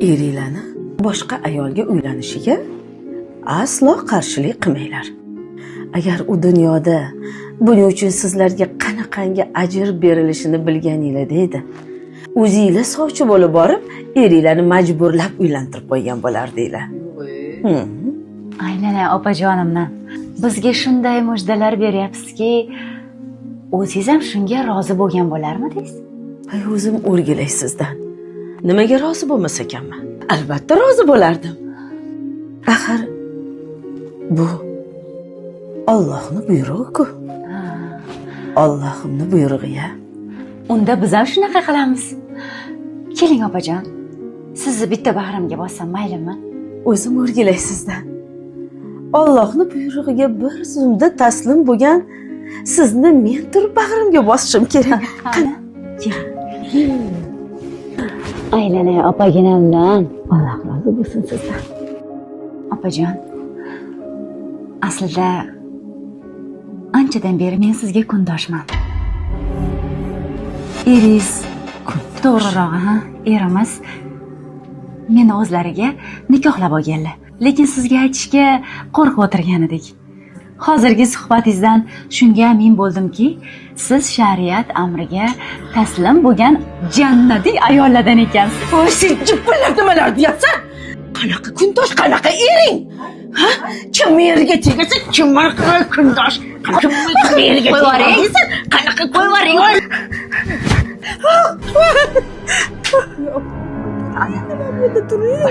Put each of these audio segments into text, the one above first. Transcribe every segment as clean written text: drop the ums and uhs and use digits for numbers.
eringlarni boshqa ayolga uylanishiga aslo qarshilik qilmanglar. Agar u dunyoda buning uchun sizlarga qanaqangi ajr berilishini bilganinglarda edi, o'zinglar sovchi bo'lib borib, eringlarni majburlab uylantirib qo'ygan bo'lardinglar. Aynan opajonimni bizga shunday mujdalar beryapsizki, o'zingiz ham shunga rozi bo'lgan bo'larmidingiz? Ay, o'zim o'rgilay sizdan. Nimaga rozi bo'lmas ekanman? Albatta rozi bo'lardim. Axir bu Allohning buyrug'i-ku. Allohimning buyrug'i-ya. Unda biz ham shunaqa qilamiz. Keling opajon, sizni bitta bag'rimga bossam maylimi? O'zim o'rgilay sizdan. Allohning buyrug'iga bir zumda taslim bo'lgan sizni men turib bag'rimga bosishim kerak. Qani? Aylanay opaginamdan. Alloh rozi bo'lsin sizdan. Opajon, aslida anchadan beri men sizga kundoshman. Eringiz, to'g'rirog'i, erimiz meni o'zlariga nikohlab olganlar. Lekin sizga aytishga qo'rqib o'tirgan edik. Hozirgi suhbatingizdan shunga amin bo'ldimki, siz shariat amriga taslim bo'lgan jannatiy ayollardan ekansiz. Voy, sen chippillar nimalar deyapsan? Qanaqa kundosh, qanaqa ering? Ha? Kim yerga tegasa, kim qanaqa kundosh? Kim yerga tegasa, qanaqa qo'yvaring? Ayollarga turing.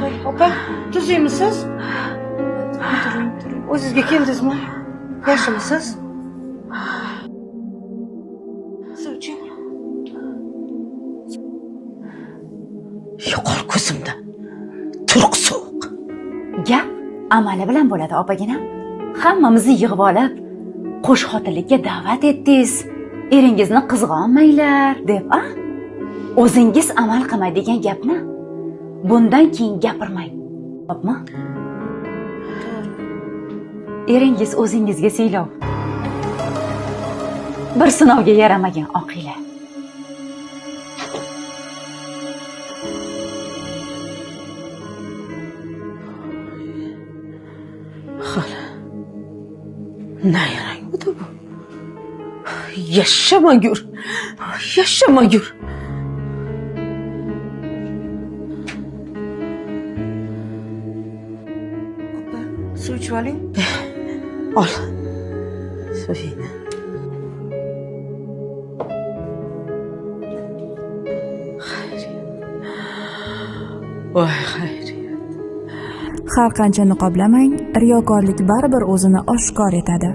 Hay opa, tuzimisiz? O'zingizga keldingizmi? Yaxshimisiz? Suvchi. Yo'qol ko'zimda. Turq sovuq. Gap amali bilan bo'ladi, opaginam. Hammamizni yig'ib olib, qo'shxotinlikka da'vat etdingiz. Eringizni qizg'onmanglar deb, a? O'zingiz amal qilmaydigan gapni bundan keyin gapirmang. Xo'pmi? Eringiz o'zingizga siylov. Bir sinovga yaramagan oqila. Xola. Nayrang bu? Yashamagur. Yashamagur. Suv ichib oling. Ol. Suvingni. Voy, xayriyat. Har qancha niqoblamang, riyokorlik baribir o'zini oshkor etadi.